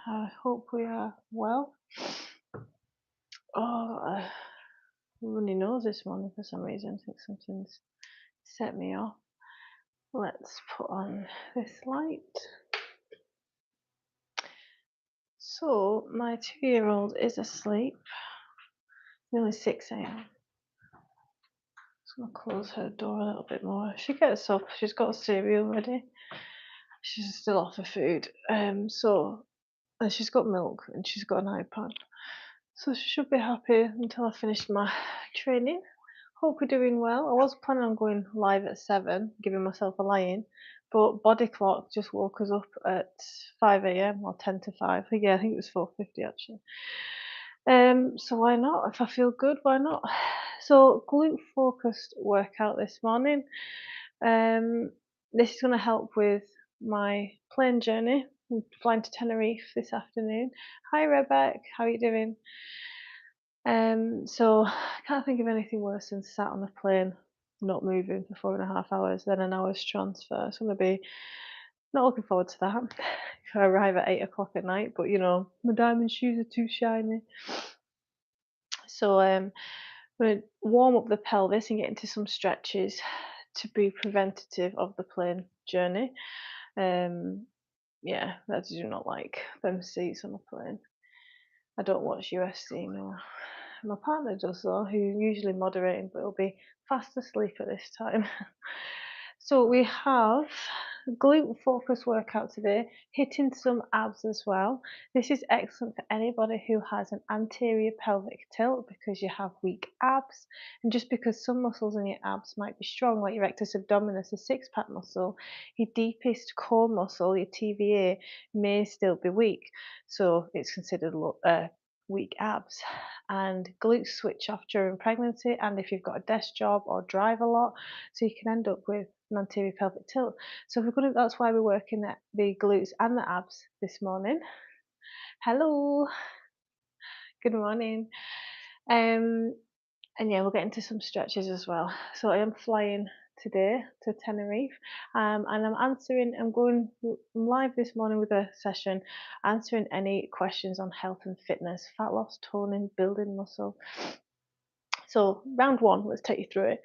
I hope we are well. Oh, runny nose this morning for some reason. I think something's set me off. Let's put on this light. So, my 2-year-old is asleep. Nearly 6 a.m. I'm going to close her door a little bit more. She gets up, she's got cereal ready. She's still off her food. And she's got milk and she's got an iPad. So she should be happy until I finish my training. Hope we're doing well. I was planning on going live at 7, giving myself a lie-in, but body clock just woke us up at 5 a.m. or 10 to 5. Yeah, I think it was 4:50 actually. So why not? If I feel good, why not? So glute focused workout this morning. Um, this is going to help with my plane journey. I'm flying to Tenerife this afternoon. Hi Rebecca, how are you doing? So I can't think of anything worse than sat on a plane, not moving for 4.5 hours, then an hour's transfer. So I'm gonna be not looking forward to that. If I arrive at 8 o'clock at night, but my diamond shoes are too shiny. So I'm gonna warm up the pelvis and get into some stretches to be preventative of the plane journey. Um, yeah, I do not like them seats on a plane. I don't watch UFC, no. My partner does though, who's usually moderating, but he'll be fast asleep at this time. So we have glute focus workout today, hitting some abs as well. This is excellent for anybody who has an anterior pelvic tilt because you have weak abs, and just because some muscles in your abs might be strong, like your rectus abdominis, the six-pack muscle, your deepest core muscle, your TVA, may still be weak. So it's considered weak abs. And glutes switch off during pregnancy and if you've got a desk job or drive a lot, so you can end up with an anterior pelvic tilt. So that's why we're working at the glutes and the abs this morning. Hello, good morning. Um, and yeah, we'll get into some stretches as well. So I am flying today to Tenerife, and I'm going live this morning with a session answering any questions on health and fitness, fat loss, toning, building muscle. So round one, let's take you through it.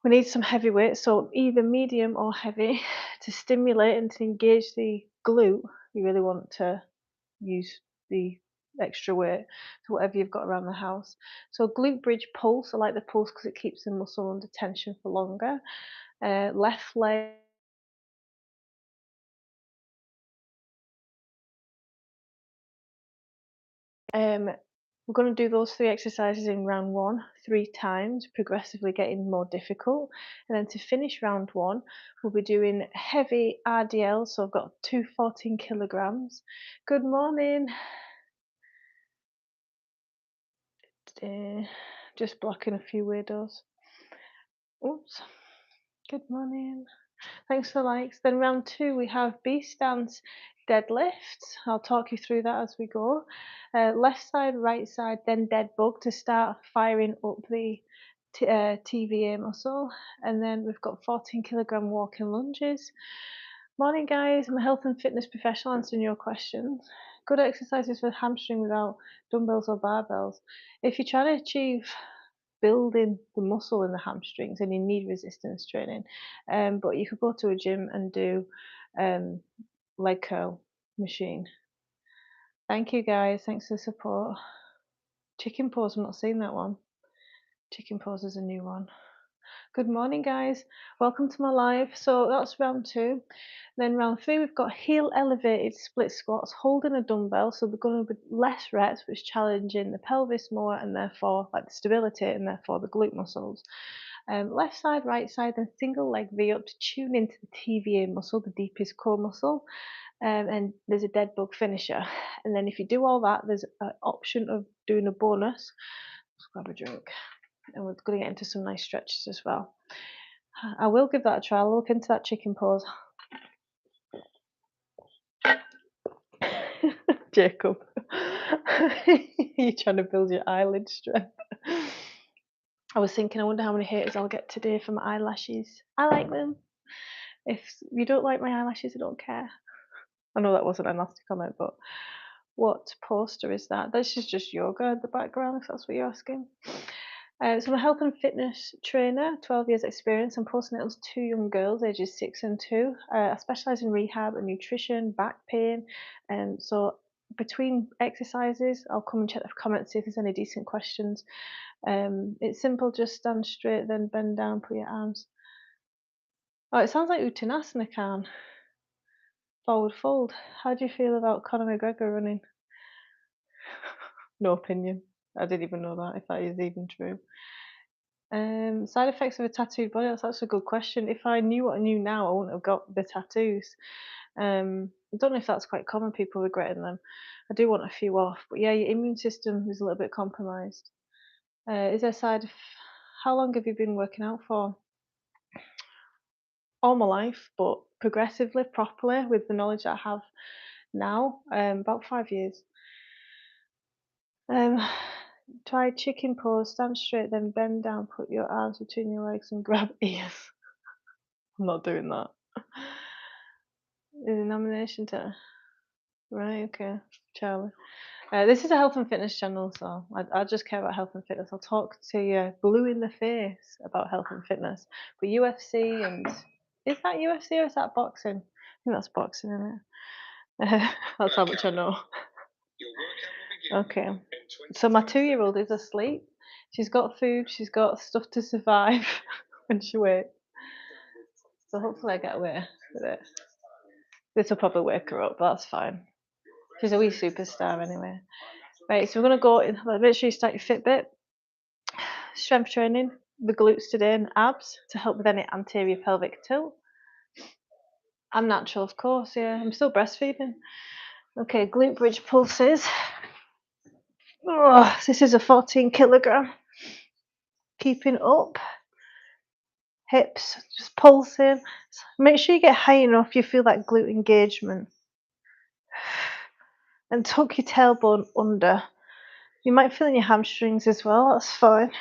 We need some heavy weights, so either medium or heavy, to stimulate and to engage the glute. You really want to use the extra weight, so whatever you've got around the house. So glute bridge pulse, I like the pulse because it keeps the muscle under tension for longer. Left leg. We're going to do those 3 exercises in round one 3 times, progressively getting more difficult. And then to finish round one, we'll be doing heavy RDL. So I've got 14 kilograms. Good morning. Just blocking a few weirdos. Oops. Good morning. Thanks for the likes. Then round two, we have B stance deadlifts. I'll talk you through that as we go. Left side, right side, then dead bug to start firing up the TVA muscle. And then we've got 14 kilogram walking lunges. Morning, guys. I'm a health and fitness professional answering your questions. Good exercises for hamstring without dumbbells or barbells. If you're trying to achieve building the muscle in the hamstrings and you need resistance training, but you could go to a gym and do leg curl machine. Thank you guys, thanks for the support. Chicken pose, I'm not seeing that one. Chicken pose is a new one. Good morning, guys. Welcome to my live. So that's round two. Then round three, we've got heel elevated split squats holding a dumbbell. So we're going to be less reps, which is challenging the pelvis more and therefore like the stability and therefore the glute muscles. Left side, right side, then single leg V up to tune into the TVA muscle, the deepest core muscle. And there's a dead bug finisher. And then if you do all that, there's an option of doing a bonus. Let's grab a drink. And we're going to get into some nice stretches as well. I will give that a try. I'll look into that chicken pose. Jacob, you're trying to build your eyelid strength. I was thinking, I wonder how many haters I'll get today for my eyelashes. I like them. If you don't like my eyelashes, I don't care. I know that wasn't a nasty comment, but what poster is that? This is just yoga in the background, if that's what you're asking. So I'm a health and fitness trainer, 12 years experience. I'm postnatal to two young girls, ages 6 and 2. I specialise in rehab and nutrition, back pain, and so between exercises, I'll come and check the comments, see if there's any decent questions. It's simple, just stand straight, then bend down, put your arms. Oh, it sounds like Uttanasana can. Forward fold. How do you feel about Conor McGregor running? No opinion. I didn't even know that, if that is even true. Side effects of a tattooed body, that's actually a good question. If I knew what I knew now, I wouldn't have got the tattoos. I don't know if that's quite common, people regretting them. I do want a few off, but yeah, your immune system is a little bit compromised. Is there side? How long have you been working out for? All my life, but progressively, properly, with the knowledge that I have now, about 5 years. Um, Try chicken pose, stand straight, then bend down, put your arms between your legs and grab ears. I'm not doing that. Is a nomination to right? Okay, Charlie. This is a health and fitness channel, so I just care about health and fitness. I'll talk to you blue in the face about health and fitness. But UFC and is that UFC or is that boxing? I think that's boxing, isn't it? That's how much I know. Okay. So my 2-year-old is asleep. She's got food. She's got stuff to survive when she wakes. So hopefully I get away with it. This will probably wake her up, but that's fine. She's a wee superstar anyway. Right, so we're gonna go in. Make sure you start your Fitbit. Strength training, the glutes today and abs to help with any anterior pelvic tilt. I'm natural, of course. Yeah, I'm still breastfeeding. Okay, glute bridge pulses. Oh, this is a 14 kilogram. Keeping up. Hips just pulsing. Make sure you get high enough you feel that glute engagement. And tuck your tailbone under. You might feel in your hamstrings as well, that's fine.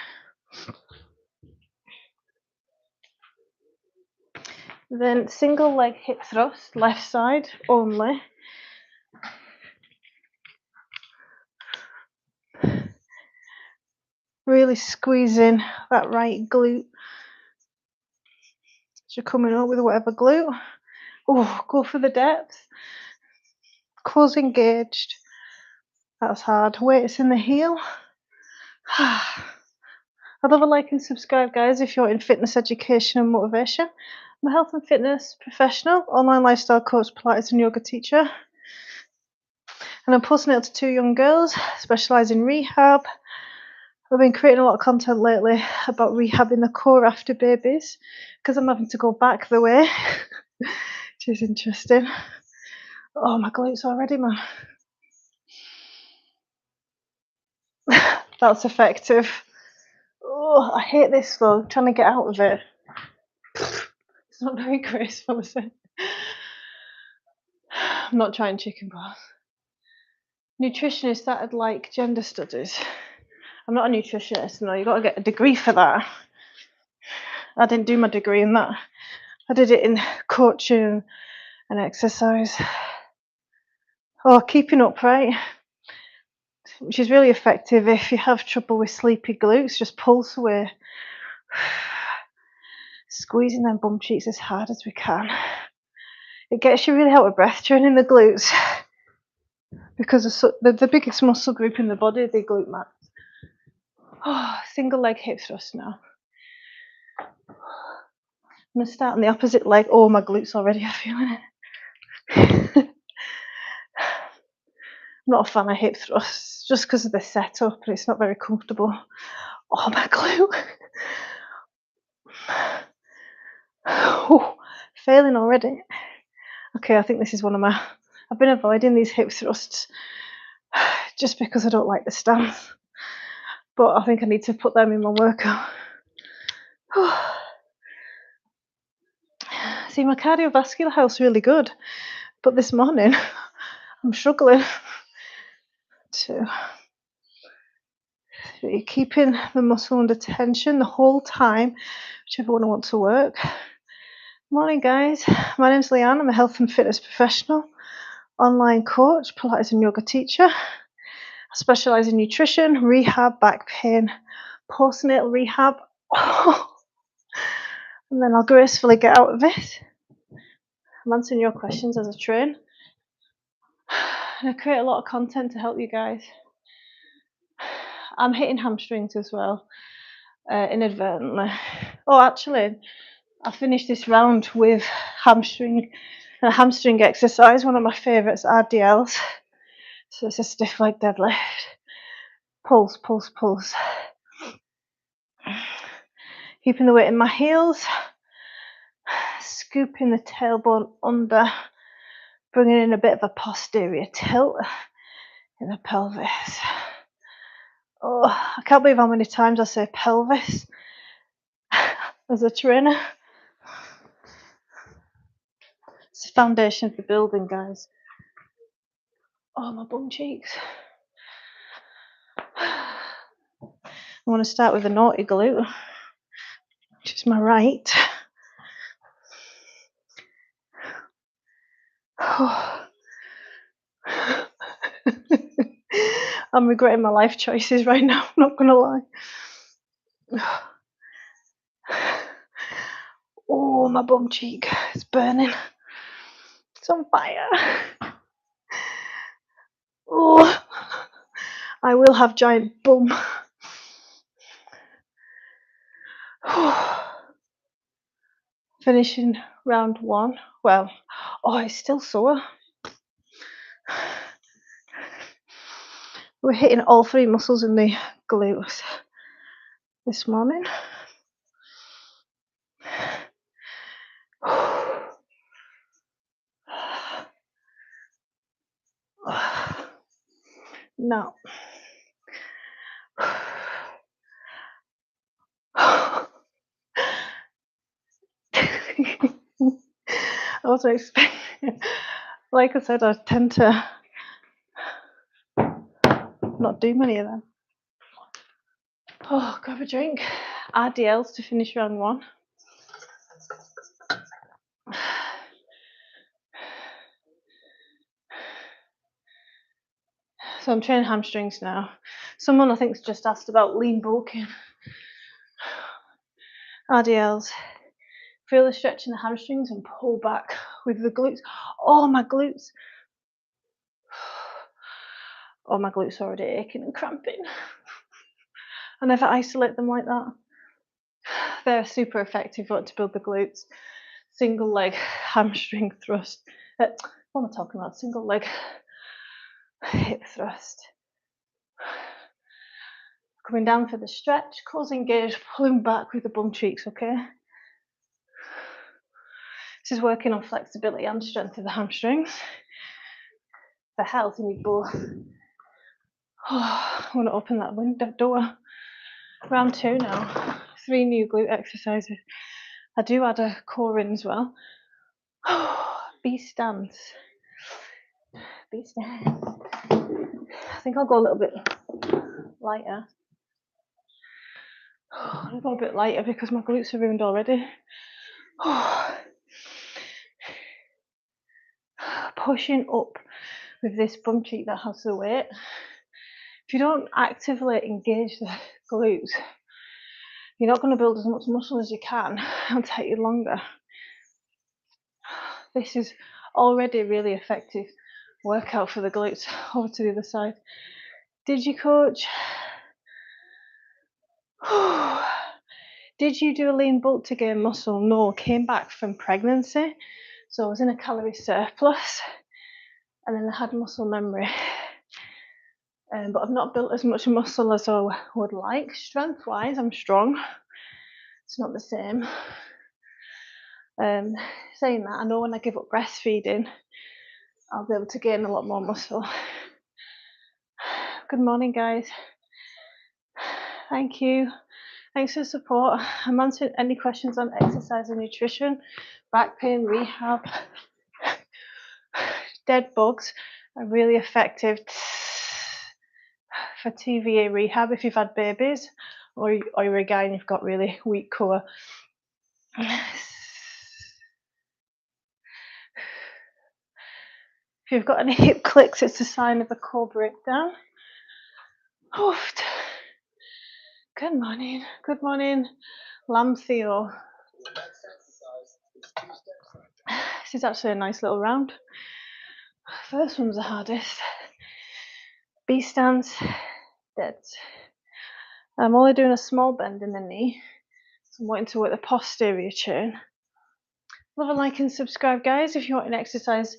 Then single leg hip thrust, left side only. Really squeezing that right glute. So you're coming up with whatever glute. Oh, go for the depth. Quads engaged. That's hard. Weights in the heel. I'd love a like and subscribe, guys, if you're in fitness education and motivation. I'm a health and fitness professional, online lifestyle coach, Pilates and yoga teacher. And I'm postnatal to two young girls, specialise in rehab. I've been creating a lot of content lately about rehabbing the core after babies because I'm having to go back the way, which is interesting. Oh, my glutes already, man. That's effective. Oh, I hate this though, trying to get out of it. It's not very graceful, is it? I'm not trying chicken pose. Nutritionist started like gender studies. I'm not a nutritionist, no, you got to get a degree for that. I didn't do my degree in that. I did it in coaching and exercise. Oh, keeping upright, which is really effective if you have trouble with sleepy glutes, just pulse away. Squeezing them bum cheeks as hard as we can. It gets you really out of breath training the glutes because the biggest muscle group in the body is the glute max. Oh, single leg hip thrust now. I'm going to start on the opposite leg. Oh, my glutes already are feeling it. I'm not a fan of hip thrusts just because of the setup and it's not very comfortable. Oh, my glute. Oh, failing already. Okay, I think this is one of my... I've been avoiding these hip thrusts just because I don't like the stance. But I think I need to put them in my workout. See, my cardiovascular health's really good, but this morning I'm struggling to... So you're keeping the muscle under tension the whole time, whichever one I want to work. Morning, guys. My name's Leanne. I'm a health and fitness professional, online coach, Pilates and yoga teacher. I specialise in nutrition, rehab, back pain, postnatal rehab. And then I'll gracefully get out of it. I'm answering your questions as I train. And I create a lot of content to help you guys. I'm hitting hamstrings as well, inadvertently. Oh, actually, I finished this round with a hamstring exercise, one of my favourites, RDLs. So it's a stiff leg deadlift. Pulse, pulse, pulse. Keeping the weight in my heels, scooping the tailbone under, bringing in a bit of a posterior tilt in the pelvis. Oh, I can't believe how many times I say pelvis as a trainer. It's the foundation for building, guys. Oh, my bum cheeks. I want to start with a naughty glute, which is my right. I'm regretting my life choices right now, I'm not gonna lie. Oh, my bum cheek, it's burning. It's on fire. Oh, I will have giant bum. Finishing round one. Well, oh, it's still sore. We're hitting all three muscles in the glutes this morning. Now, I wasn't expecting. Like I said, I tend to not do many of them. Oh, grab a drink. RDLs to finish round one. So I'm training hamstrings now. Someone I think's just asked about lean bulking. RDLs. Feel the stretch in the hamstrings and pull back with the glutes. Oh, my glutes. Oh, my glutes are already aching and cramping. I never isolate them like that. They're super effective to build the glutes. Single leg hamstring thrust. What am I talking about? Single leg hip thrust. Coming down for the stretch, cause engaged, pulling back with the bum cheeks, okay? This is working on flexibility and strength of the hamstrings. For health, you need both. Oh, I want to open that window door. Round two now. 3 new glute exercises. I do add a core in as well. B stance. B stance. I think I'll go a little bit lighter. I'll go a bit lighter because my glutes are ruined already. Pushing up with this bum cheek that has the weight. If you don't actively engage the glutes, you're not going to build as much muscle as you can. It'll take you longer. This is already a really effective workout for the glutes. Over to the other side. Did you, coach? Did you do a lean bulk to gain muscle? No, came back from pregnancy. So I was in a calorie surplus and then I had muscle memory. But I've not built as much muscle as I would like. Strength-wise, I'm strong. It's not the same. Saying that, I know when I give up breastfeeding, I'll be able to gain a lot more muscle. Good morning, guys. Thank you. Thanks for the support. I'm answering any questions on exercise and nutrition, back pain, rehab. Dead bugs are really effective for TVA rehab if you've had babies or you're a guy and you've got really weak core. If you've got any hip clicks, it's a sign of a core breakdown. Oofed. Good morning. Good morning, Lamb Theo. This is actually a nice little round. First one's the hardest. B stance, deads. I'm only doing a small bend in the knee. So I'm wanting to work the posterior chain. Love and like and subscribe, guys, if you want an exercise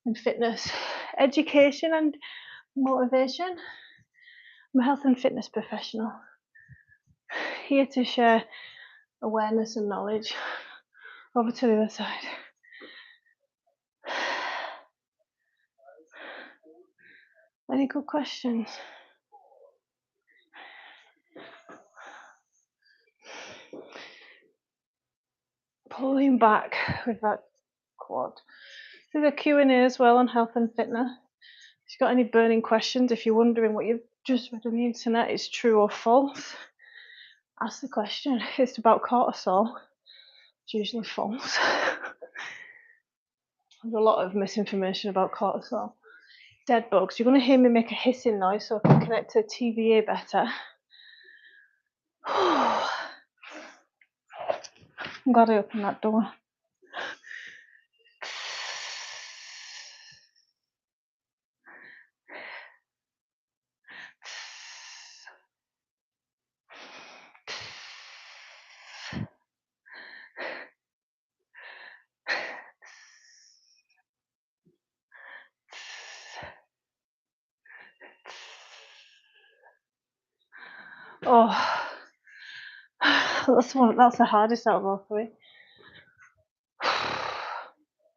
and fitness education and motivation. I'm a health and fitness professional, here to share awareness and knowledge. Over to the other side. Any good questions? Pulling back with that quad. There's a Q&A as well on health and fitness. If you've got any burning questions, if you're wondering what you've just read on the internet is true or false, ask the question. If it's about cortisol, it's usually false. There's a lot of misinformation about cortisol. Dead bugs. You're going to hear me make a hissing noise so I can connect to TVA better. I'm glad I opened that door. Oh, that's the hardest out of all three.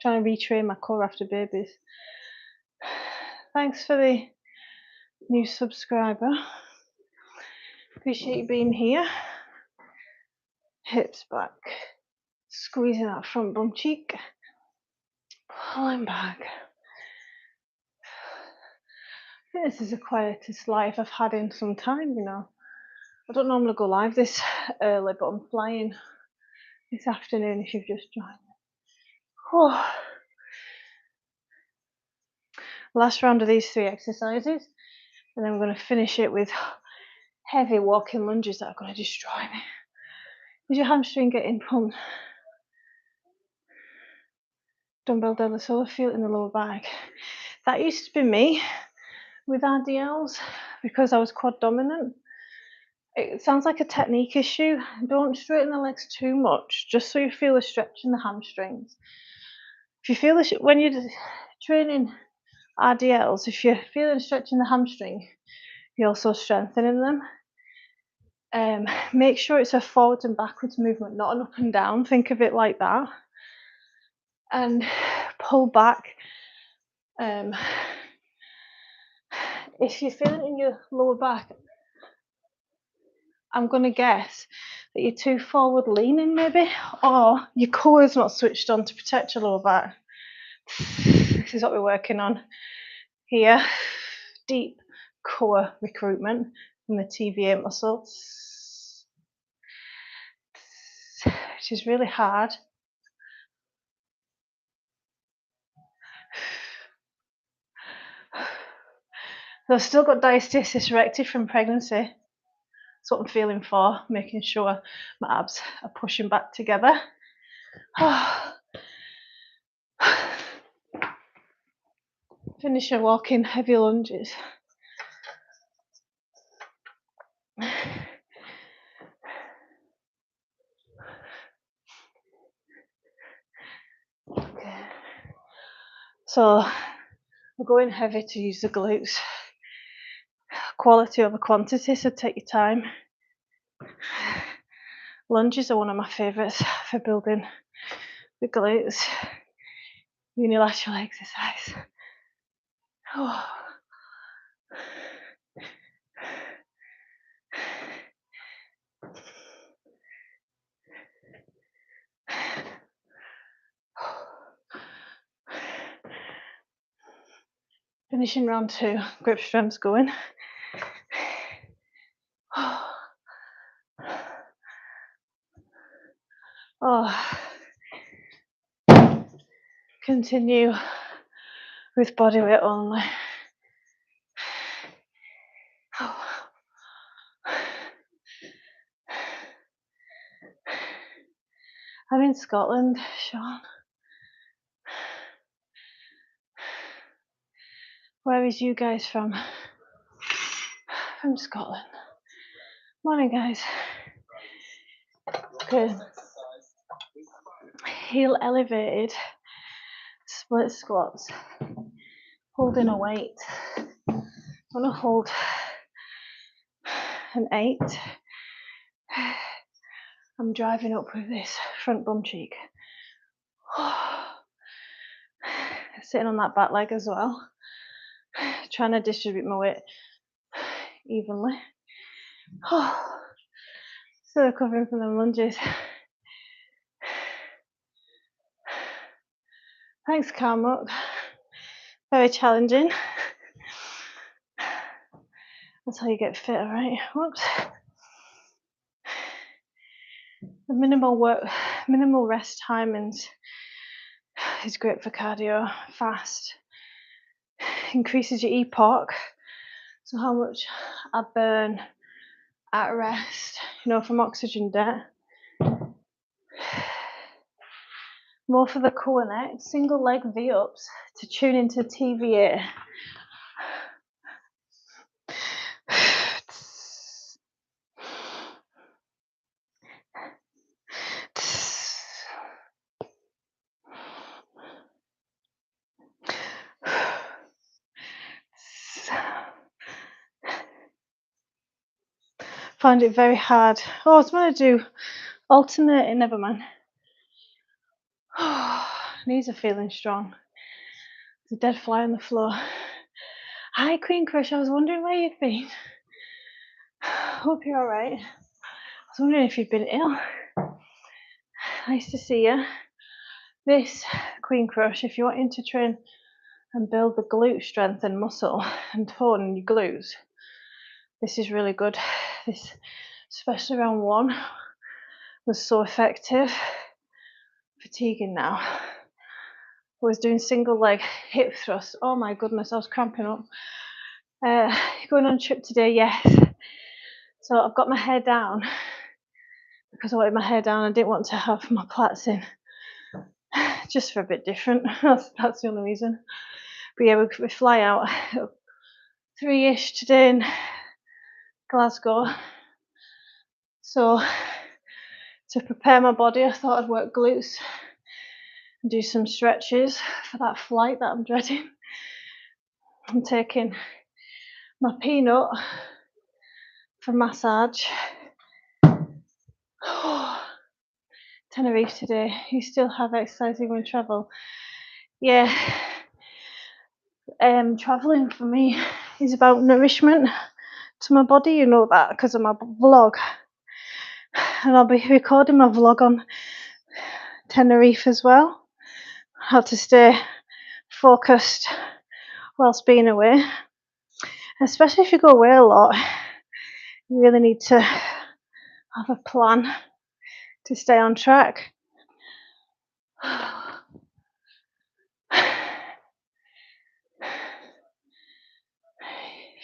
Trying to retrain my core after babies. Thanks for the new subscriber. Appreciate you being here. Hips back. Squeezing that front bum cheek. Pulling back. I think this is the quietest live I've had in some time, you know. I don't normally go live this early, but I'm flying this afternoon if you've just joined. Oh. Last round of these 3 exercises, and then we're going to finish it with heavy walking lunges that are going to destroy me. Is your hamstring getting pumped? Dumbbell deltoid, feel it in the lower back. That used to be me with RDLs because I was quad dominant. It sounds like a technique issue. Don't straighten the legs too much, just so you feel a stretch in the hamstrings. If you feel this when you're training RDLs, if you're feeling a stretch in the hamstring, you're also strengthening them. Make sure it's a forwards and backwards movement, not an up and down. Think of it like that. And pull back. If you're feeling it in your lower back, I'm going to guess that you're too forward leaning maybe, or your core is not switched on to protect your lower back. This is what we're working on here. Deep core recruitment from the TVA muscle, which is really hard. I've still got diastasis recti from pregnancy. That's what I'm feeling for, making sure my abs are pushing back together. Finish your walking heavy lunges. Okay. So we're going heavy to use the glutes. Quality over quantity, so take your time. Lunges are one of my favourites for building the glutes. Unilateral exercise. Oh. Finishing round 2, grip strength's going. Oh. Continue with body weight only. I'm in Scotland, Sean. Where is you guys from? From Scotland. Morning, guys. Okay. Heel elevated, split squats, holding a weight. I'm gonna hold an 8. I'm driving up with this front bum cheek. Sitting on that back leg as well. Trying to distribute my weight evenly. Still recovering from them lunges. Thanks, Carmuck. Very challenging. That's how you get fitter, right? Whoops. The minimal rest timings is great for cardio. Fast. Increases your EPOC. So how much I burn at rest, from oxygen debt. More for the core neck, single leg V-ups to tune into TVA. Find it very hard. I was going to do alternating, never mind. Knees are feeling strong. There's a dead fly on the floor. Hi, Queen Crush. I was wondering where you've been. Hope you're all right. I was wondering if you've been ill. Nice to see you. This, Queen Crush, if you're wanting to train and build the glute strength and muscle and tone in your glutes, this is really good. This, especially round 1, was so effective. Fatiguing now. I was doing single leg hip thrust. Oh my goodness, I was cramping up. Going on a trip today, yes. So I've got my hair down because I wanted my hair down. I didn't want to have my plaits in, just for a bit different. That's the only reason. But yeah, we fly out 3-ish today in Glasgow. So to prepare my body, I thought I'd work glutes and do some stretches for that flight that I'm dreading. I'm taking my peanut for massage. Tenerife today. You still have exercising when travel? Yeah. Traveling for me is about nourishment to my body. You know that because of my vlog. And I'll be recording my vlog on Tenerife as well. How to stay focused whilst being away. Especially if you go away a lot, you really need to have a plan to stay on track.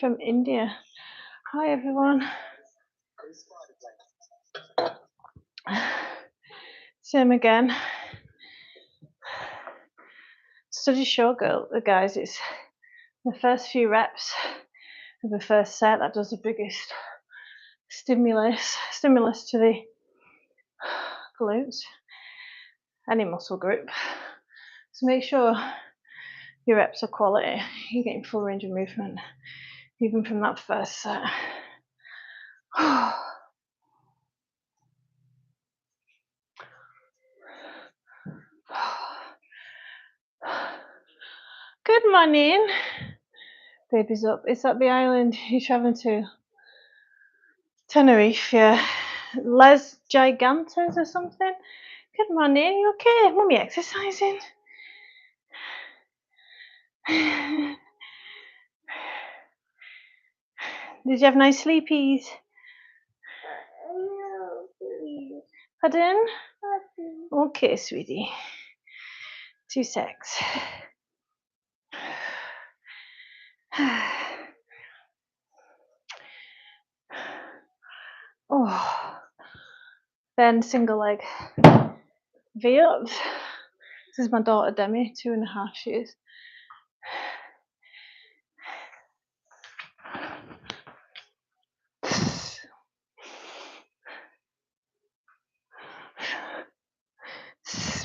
From India. Hi everyone. Same again. Studies show, guys, it's the first few reps of the first set that does the biggest stimulus to the glutes, any muscle group. So make sure your reps are quality. You're getting full range of movement, even from that first set. Good morning. Baby's up. Is that the island you're traveling to? Tenerife, yeah. Les Gigantes or something. Good morning. You okay? Mummy exercising. Did you have nice sleepies? No, please. Pardon? Okay, sweetie. 2 secs. Oh, then single leg V-ups. This is my daughter Demi, 2.5 she is.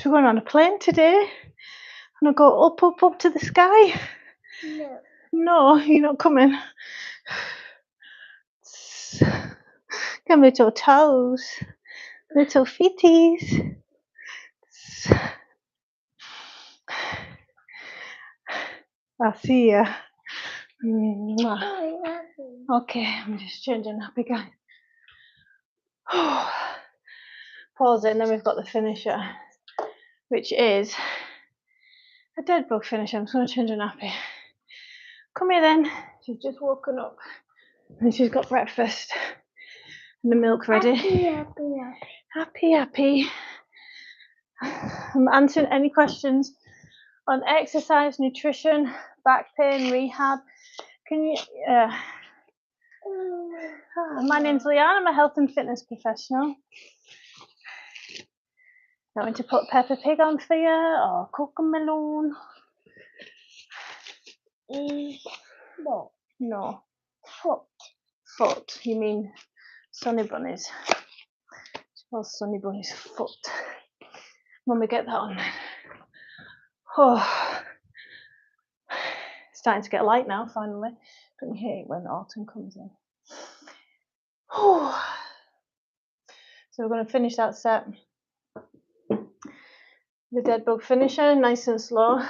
We're going on a plane today. I'm gonna go up, up, up to the sky. No. No, you're not coming. Got little toes, little feeties. I'll see ya. Okay, I'm just changing nappy, guys. Pause it, and then we've got the finisher, which is a dead bug finisher. I'm just going to change a nappy. Come here then. She's just woken up and she's got breakfast and the milk ready. Happy. I'm answering any questions on exercise, nutrition, back pain, rehab. Can you? My name's Leanne. I'm a health and fitness professional. Want me to put Peppa Pig on for you or Cocomelon? No. Foot. You mean Sunny Bunny's? Well, Sunny Bunny's foot. When we get that on then. Oh. It's starting to get light now, finally. Don't you hate it when autumn comes in? Oh. So we're going to finish that set. The dead bug finisher, nice and slow.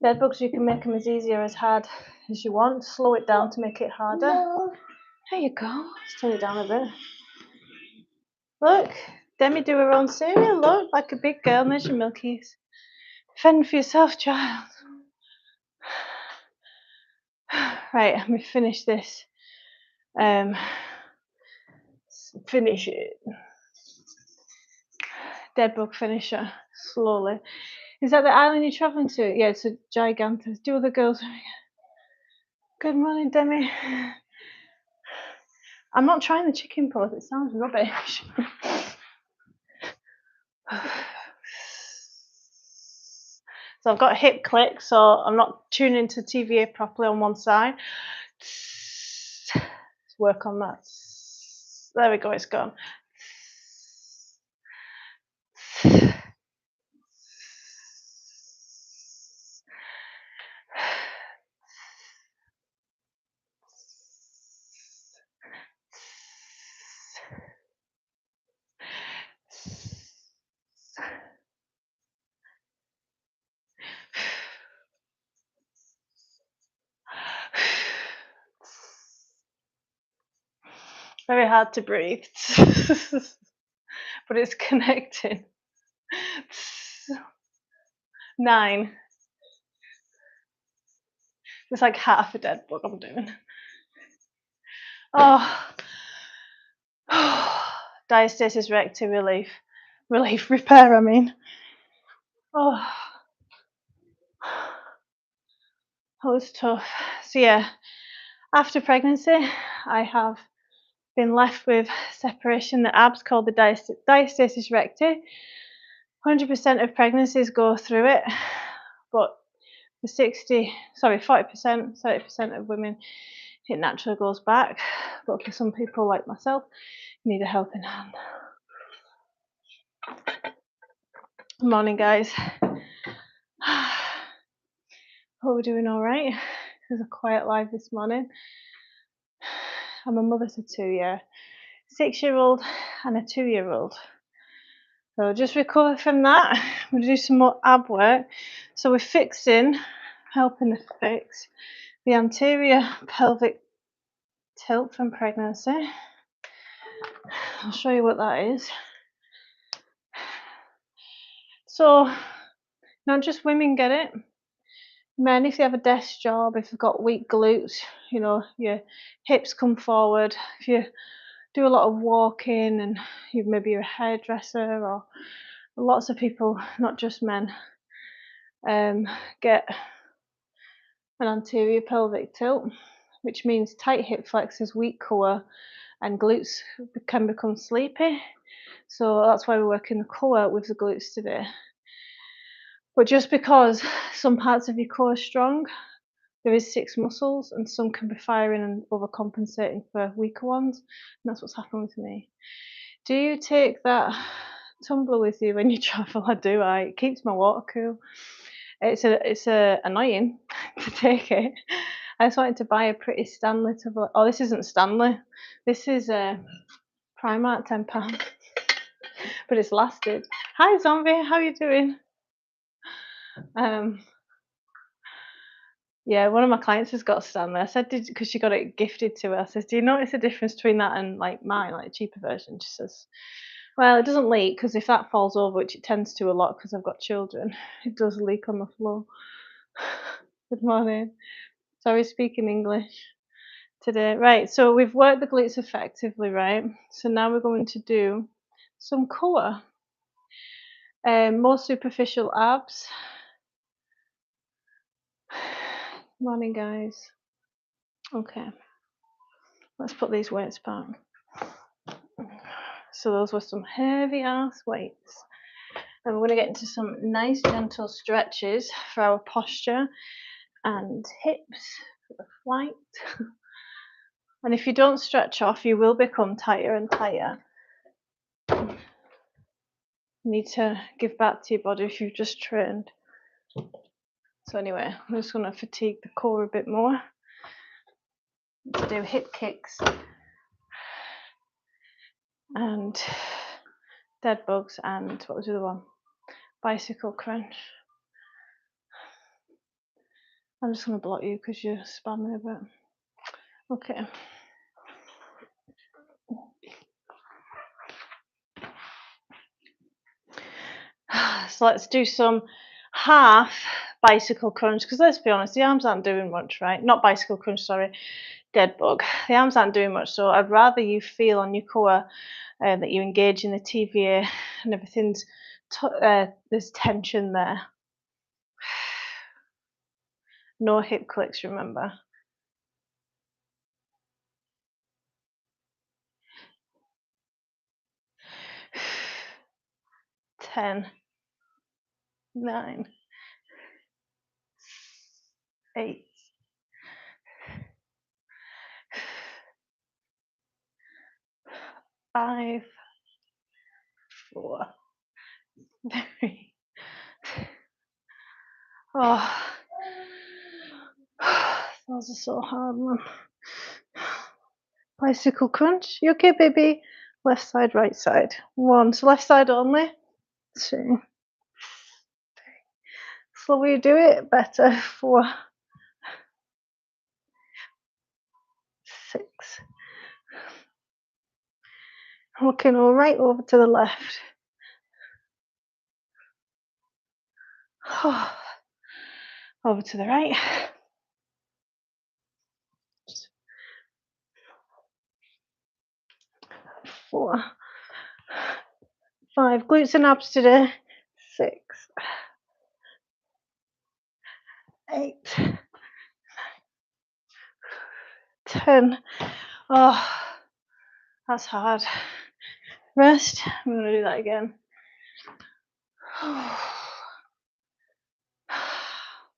Dead bugs, you can make them as easy or as hard as you want. Slow it down to make it harder. No. There you go. Let's turn it down a bit. Look, Demi do her own cereal. Look, like a big girl. There's your milkies. Fend for yourself, child. Right, let me finish this. Finish it. Dead bug finisher, slowly. Is that the island you're travelling to? Yeah, it's a gigantic. Do other girls? Good morning, Demi. I'm not trying the chicken pose. It sounds rubbish. So I've got hip click, so I'm not tuning into TVA properly on one side. Let's work on that. There we go, it's gone. Very hard to breathe, but it's connecting. 9. It's like half a dead bug I'm doing. Oh. Diastasis recti relief. Repair, I mean. Oh. That was tough. So yeah, after pregnancy, I have been left with separation in the abs called the diastasis recti. 100% of pregnancies go through it, but for 40%, 30% of women, it naturally goes back. But for some people like myself, you need a helping hand. Good morning, guys. Hope we're doing all right. It was a quiet live this morning. I'm a mother to 2 6-year-old and a 2-year-old. So just recover from that. We'll do some more ab work. So we're helping to fix the anterior pelvic tilt from pregnancy. I'll show you what that is. So not just women get it. Men, if you have a desk job, if you've got weak glutes, you know, your hips come forward, if you do a lot of walking and maybe you're a hairdresser, or lots of people, not just men, get an anterior pelvic tilt, which means tight hip flexors, weak core, and glutes can become sleepy. So that's why we're working the core with the glutes today. But just because some parts of your core are strong, there is 6 muscles, and some can be firing and overcompensating for weaker ones, and that's what's happened with me. Do you take that tumbler with you when you travel? I do. It keeps my water cool. It's annoying to take it. I just wanted to buy a pretty Stanley tumbler. Oh, this isn't Stanley. This is Primark, £10, but it's lasted. Hi, Zombie. How you doing? Yeah, one of my clients has got a Stanley. I said, because she got it gifted to her. I says, do you notice the difference between that and like mine, like a cheaper version? She says, well, it doesn't leak, because if that falls over, which it tends to a lot because I've got children, it does leak on the floor. Good morning. Sorry, speaking English today. Right, so we've worked the glutes effectively, right? So now we're going to do some core, more superficial abs. Morning, guys. Okay, let's put these weights back. So those were some heavy ass weights. And we're going to get into some nice gentle stretches for our posture and hips for the flight. And if you don't stretch off, you will become tighter and tighter. You need to give back to your body if you've just trained. So anyway, I'm just going to fatigue the core a bit more to do hip kicks and dead bugs and what was the other one? Bicycle crunch. I'm just going to block you because you're spamming a bit. Okay. So let's do some half bicycle crunch, because let's be honest, the arms aren't doing much, right? Not bicycle crunch, sorry, dead bug. The arms aren't doing much, so I'd rather you feel on your core that you engage in the TVA and everything's there's tension there. No hip clicks, remember. Ten, 9, 8, 5, 4, 3. Oh, those are so hard, man. Bicycle crunch. You okay, baby? Left side, right side. 1. So left side only. 2. 3. Slower you do it, better. 4. 6. Looking all right over to the left. Over to the right. 4. 5. Glutes and abs today. 6. 8. 10. Oh, that's hard. Rest. I'm going to do that again.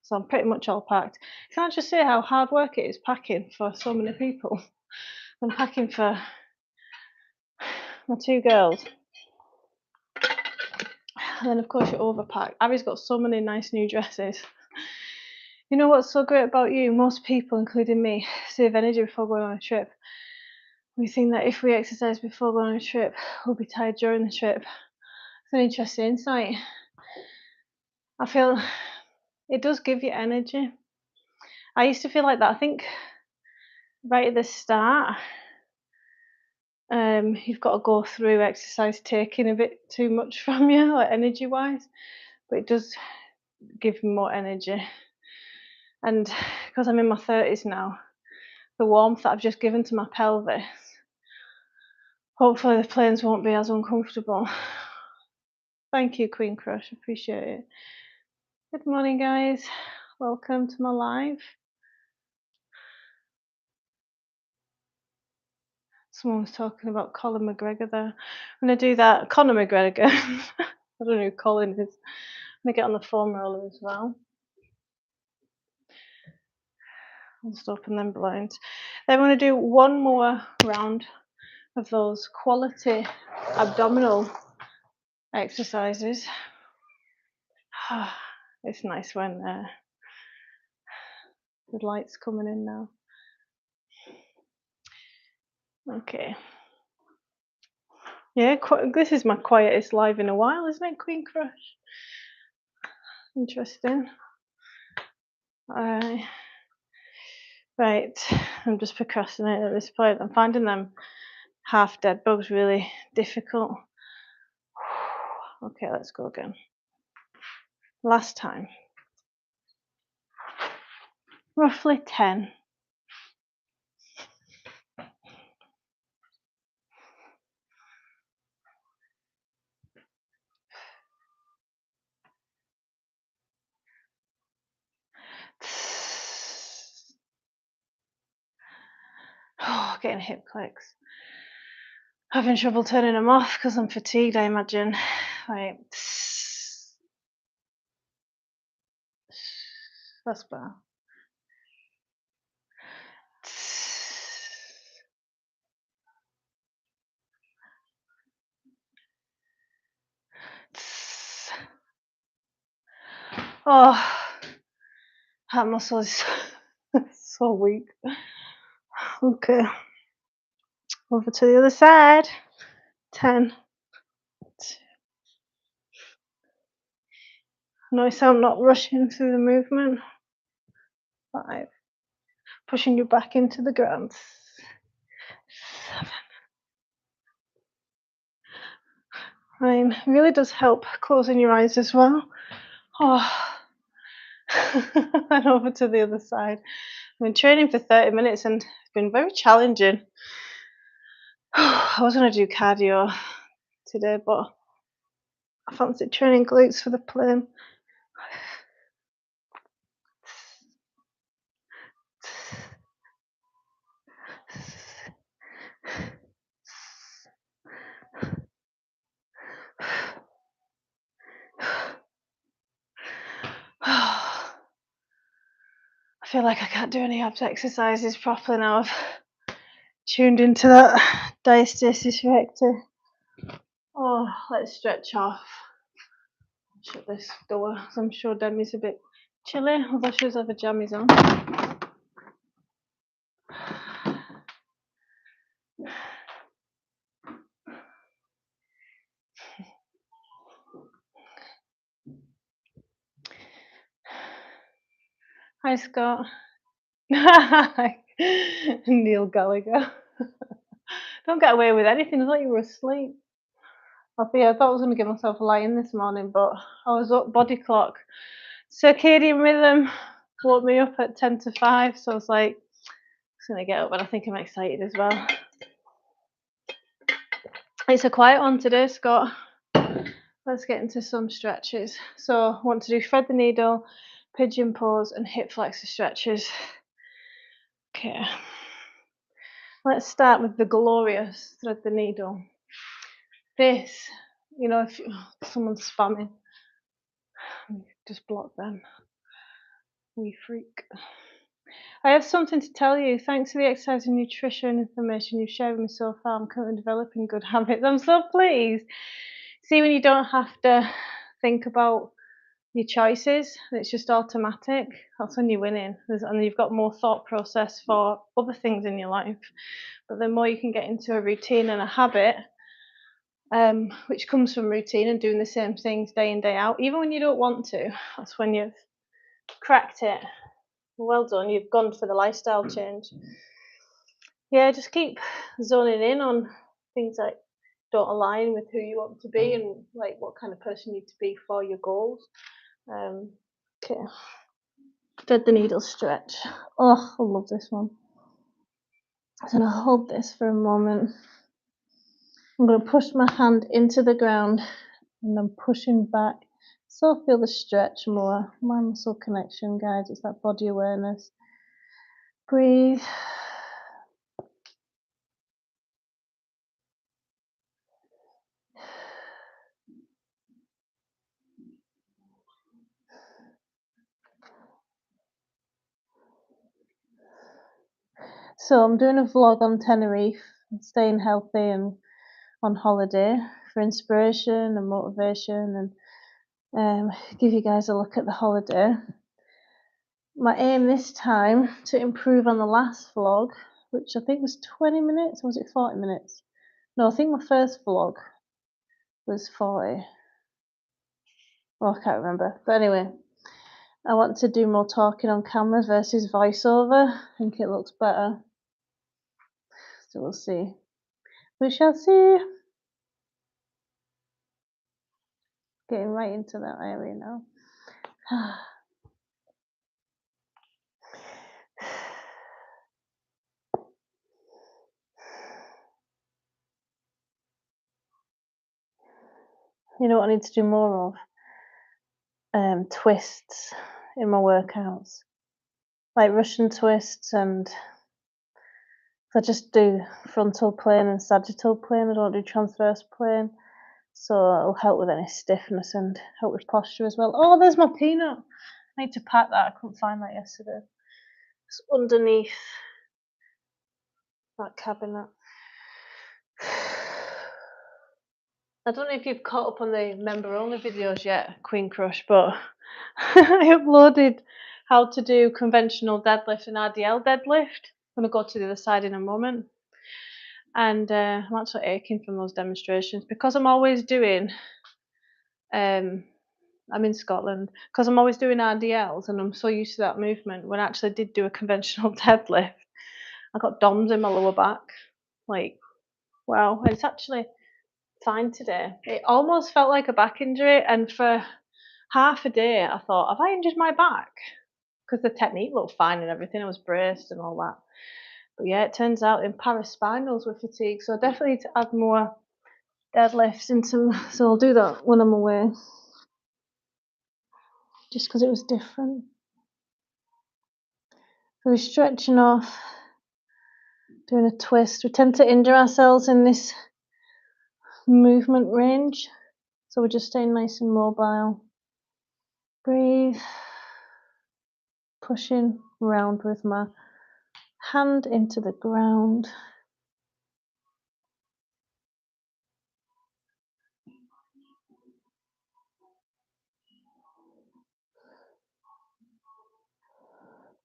So I'm pretty much all packed. Can I just say how hard work it is packing for so many people? I'm packing for my 2 girls. And then of course you're overpacked. Abby's got so many nice new dresses. You know what's so great about you? Most people, including me, save energy before going on a trip. We think that if we exercise before going on a trip, we'll be tired during the trip. It's an interesting insight. I feel it does give you energy. I used to feel like that. I think right at the start, you've got to go through exercise taking a bit too much from you, like energy wise, but it does give me more energy. And because I'm in my 30s now, the warmth that I've just given to my pelvis, hopefully the planes won't be as uncomfortable. Thank you, Queen Crush, appreciate it. Good morning, guys. Welcome to my live. Someone was talking about Colin McGregor there. I'm gonna do that. Conor McGregor. I don't know who Colin is. I'm gonna get on the foam roller as well. I'll just open them blinds. Then we're gonna do one more round of those quality abdominal exercises. It's nice when the light's coming in now. Okay. Yeah, this is my quietest live in a while, isn't it, Queen Crush? Interesting. Right, I'm just procrastinating at this point. I'm finding them half dead bugs really difficult. Okay, let's go again. Last time. Roughly 10. Oh, getting hip clicks. Having trouble turning them off because I'm fatigued, I imagine. Right. That's better. Oh, that muscle is so weak. Okay. Over to the other side. 10. Notice I'm not rushing through the movement. 5. Pushing you back into the ground. 7. 9. It really does help closing your eyes as well. Oh. And over to the other side. I've been training for 30 minutes and it's been very challenging. I was going to do cardio today, but I fancy training glutes for the plane. I feel like I can't do any abs exercises properly now. I've tuned into that diastasis rector. Oh, let's stretch off. Shut this door. I'm sure Demi's a bit chilly, although she does have her jammies on. Hi, Scott. Neil Gallagher. Don't get away with anything. I thought you were asleep. I thought I was going to give myself a lie-in this morning, but I was up. Body clock, circadian rhythm woke me up at 10 to 5, so I was like, I'm going to get up, but I think I'm excited as well. It's a quiet one today, Scott. Let's get into some stretches. So I want to do thread the needle, pigeon pose, and hip flexor stretches. Okay. Let's start with the glorious thread the needle. This, if someone's spamming, just block them. We freak. I have something to tell you. Thanks for the exercise and nutrition information you've shared with me so far. I'm currently developing good habits. I'm so pleased. See, when you don't have to think about your choices, it's just automatic. That's when you're winning. And you've got more thought process for other things in your life. But the more you can get into a routine and a habit, which comes from routine and doing the same things day in, day out, even when you don't want to, that's when you've cracked it. Well done, you've gone for the lifestyle change. Yeah, just keep zoning in on things that don't align with who you want to be and like what kind of person you need to be for your goals. Okay. Thread the needle stretch. Oh, I love this one. I'm going to hold this for a moment. I'm going to push my hand into the ground and I'm pushing back. So feel the stretch more. Mind muscle connection, guys. It's that body awareness. Breathe. So I'm doing a vlog on Tenerife, staying healthy and on holiday for inspiration and motivation, and give you guys a look at the holiday. My aim this time to improve on the last vlog, which I think was 20 minutes, or was it 40 minutes? No, I think my first vlog was 40. Oh, I can't remember. But anyway, I want to do more talking on camera versus voiceover. I think it looks better. So we'll see. We shall see. Getting right into that area now. You know what I need to do more of? Twists in my workouts. Like Russian twists, and I just do frontal plane and sagittal plane. I don't do transverse plane. So it'll help with any stiffness and help with posture as well. Oh, there's my peanut. I need to pack that. I couldn't find that yesterday. It's underneath that cabinet. I don't know if you've caught up on the member-only videos yet, Queen Crush, but I uploaded how to do conventional deadlift and RDL deadlift. I'm going to go to the other side in a moment. And I'm actually aching from those demonstrations because I'm always doing, I'm in Scotland, because I'm always doing RDLs and I'm so used to that movement. When I actually did do a conventional deadlift, I got DOMs in my lower back. Like, wow, it's actually fine today. It almost felt like a back injury, and for half a day I thought, have I injured my back? Because the technique looked fine and everything, I was braced and all that. But yeah, it turns out in paraspinals with fatigue, so I definitely need to add more deadlifts into, so I'll do that when I'm away, just because it was different. So we're stretching off, doing a twist. We tend to injure ourselves in this movement range, so we're just staying nice and mobile. Breathe, pushing around with my hand into the ground.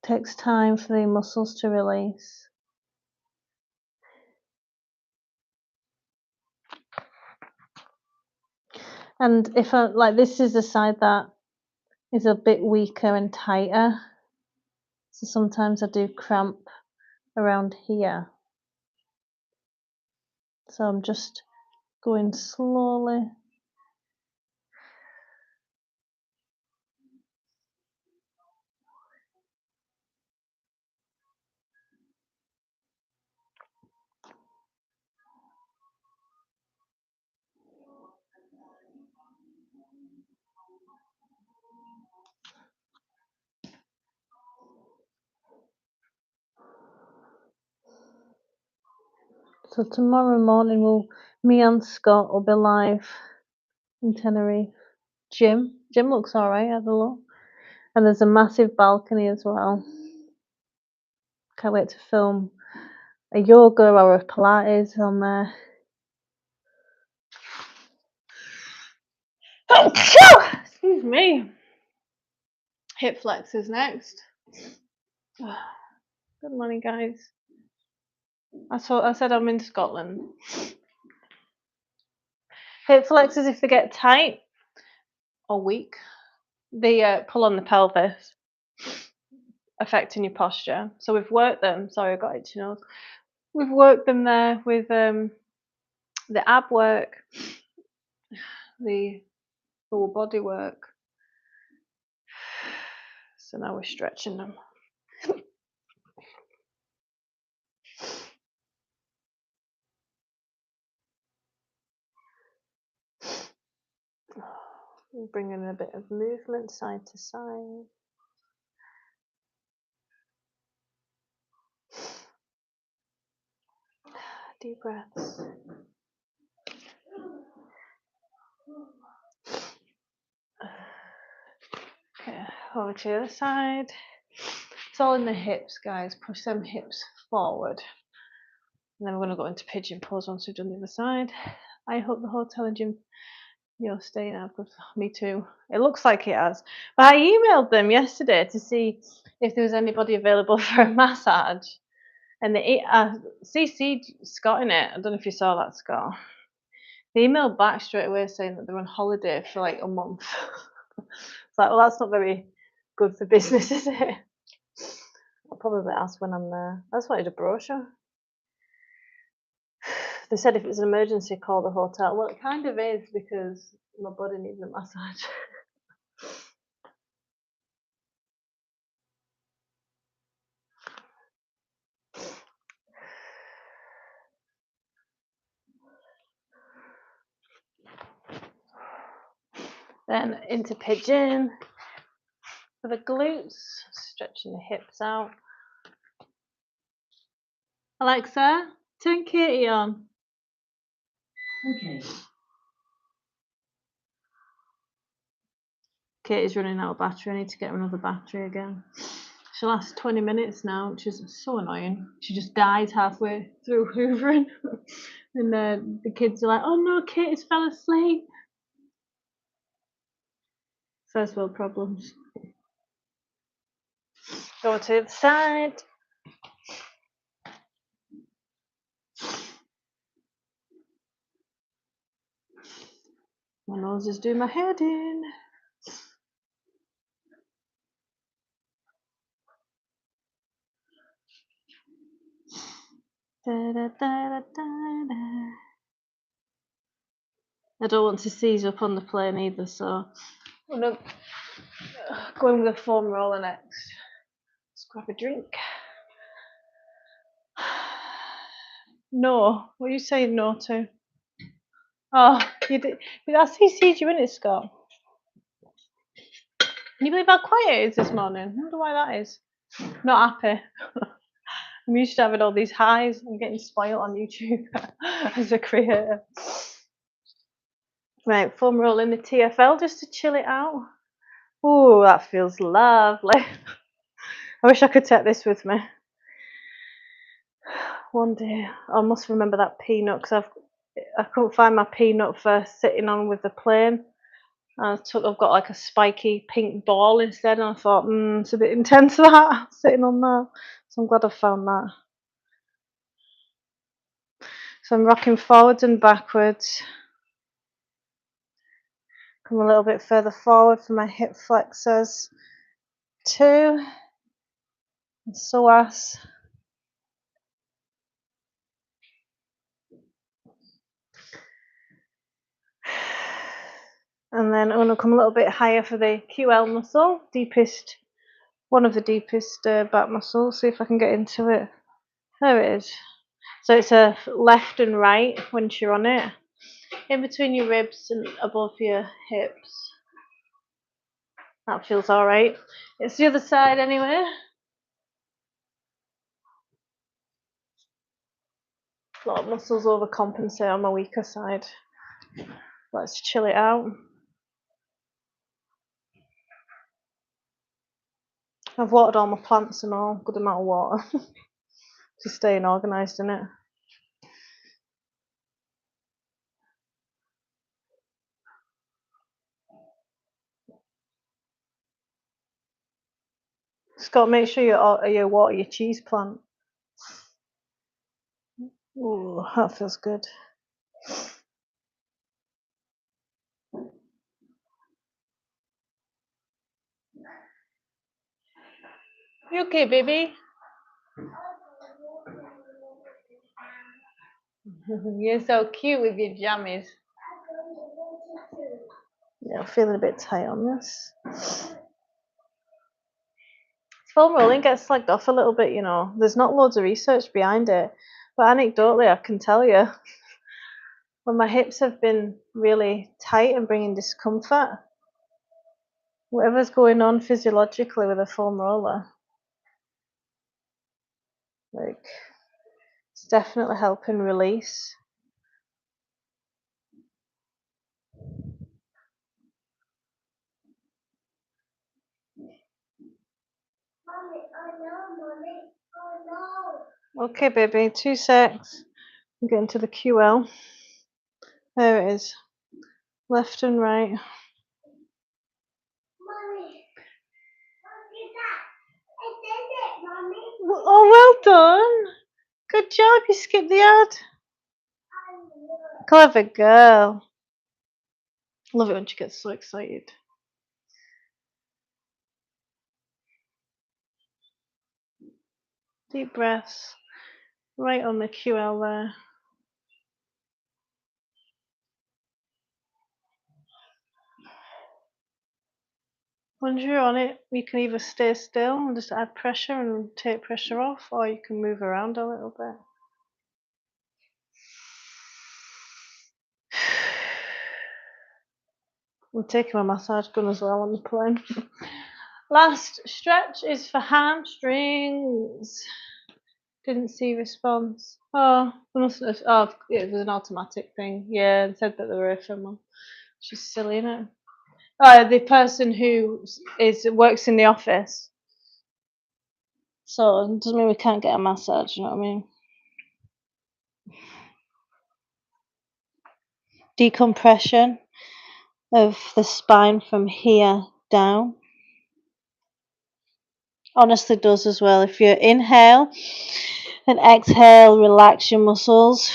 Takes time for the muscles to release. And if I, like, this is the side that is a bit weaker and tighter, so sometimes I do cramp around here. So I'm just going slowly. So tomorrow morning me and Scott will be live in Tenerife. Gym looks alright at the look. And there's a massive balcony as well. Can't wait to film a yoga or a Pilates on there. Excuse me. Hip flexors next. Good morning, guys. I said I'm in Scotland. Hip flexors, if they get tight or weak, they pull on the pelvis, affecting your posture. So we've worked them. Sorry, I got itchy nose. We've worked them there with the ab work, the full body work. So now we're stretching them. Bring in a bit of movement side to side. Deep breaths. Okay, over to the other side. It's all in the hips, guys. Push them hips forward. And then we're going to go into pigeon pose once we've done the other side. I hope the hotel and gym you're staying at, because me too. It looks like it has. But I emailed them yesterday to see if there was anybody available for a massage. And they CC'd Scott in it. I don't know if you saw that, Scott. They emailed back straight away saying that they're on holiday for like a month. It's like, well, that's not very good for business, is it? I'll probably ask when I'm there. I just wanted a brochure. They said if it's an emergency, call the hotel. Well, it kind of is, because my body needs a massage. Then into pigeon for the glutes, stretching the hips out. Alexa, turn Katie on. Okay. Katie's running out of battery. I need to get her another battery again. She lasts 20 minutes now, which is so annoying. She just dies halfway through hoovering. And the kids are like, oh no, Katie's fell asleep. First world problems. Go to the side. My nose is doing my head in. Da, da, da, da, da. I don't want to seize up on the plane either, so I'm going to go in with a foam roller next. Let's grab a drink. No, what are you saying no to? Oh, you did. I CC'd you in it, Scott. Can you believe how quiet it is this morning? I wonder why that is. Not happy. I'm used to having all these highs. I'm getting spoiled on YouTube as a creator. Right, foam roll in the TFL just to chill it out. Oh, that feels lovely. I wish I could take this with me. One day I must remember that peanut, because I couldn't find my peanut for sitting on with the plane. I've got like a spiky pink ball instead, and I thought, it's a bit intense that sitting on that. So I'm glad I found that. So I'm rocking forwards and backwards. Come a little bit further forward for my hip flexors. 2 and psoas. And then I'm going to come a little bit higher for the QL muscle, one of the deepest back muscles. See if I can get into it. There it is. So it's a left and right once you're on it, in between your ribs and above your hips. That feels all right. It's the other side anyway. A lot of muscles overcompensate on my weaker side. Let's chill it out. I've watered all my plants and all, good amount of water. Just staying organised in it. Just got to make sure you water your cheese plant. Ooh, that feels good. You okay, baby? You're so cute with your jammies. Yeah, I'm feeling a bit tight on this. Foam rolling gets slagged off a little bit, There's not loads of research behind it. But anecdotally, I can tell you, when my hips have been really tight and bringing discomfort, whatever's going on physiologically with a foam roller, it's definitely helping release. Okay, baby, 2 secs. I'm getting to the QL. There it is. Left and right. Mommy, look at that. I did it, Mommy. Oh, well done. Good job, you skipped the ad. Clever girl. Love it when she gets so excited. Deep breaths. Right on the QL there. Once you're on it, you can either stay still and just add pressure and take pressure off, or you can move around a little bit. I'm taking my massage gun as well on the plane. Last stretch is for hamstrings. Didn't see response. Oh, it was an automatic thing. Yeah, it said that they were ephemeral. She's silly, isn't it? The person who works in the office. So it doesn't mean we can't get a massage, you know what I mean? Decompression of the spine from here down. Honestly does as well. If you inhale and exhale, relax your muscles.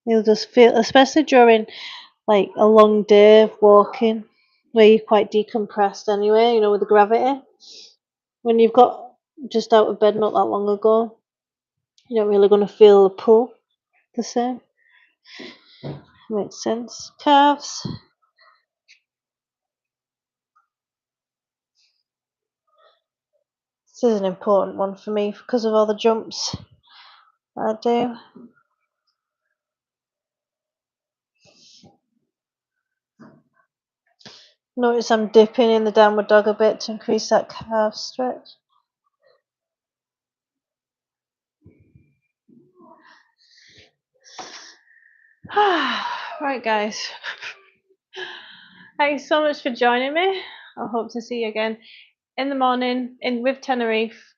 You'll just feel, especially during like a long day of walking, where you're quite decompressed anyway, you know, with the gravity. When you've got just out of bed not that long ago, you're not really going to feel the pull the same. Makes sense. Calves. This is an important one for me because of all the jumps I do. Notice I'm dipping in the downward dog a bit to increase that calf stretch. Right, guys. Thanks so much for joining me. I hope to see you again in the morning with Tenerife.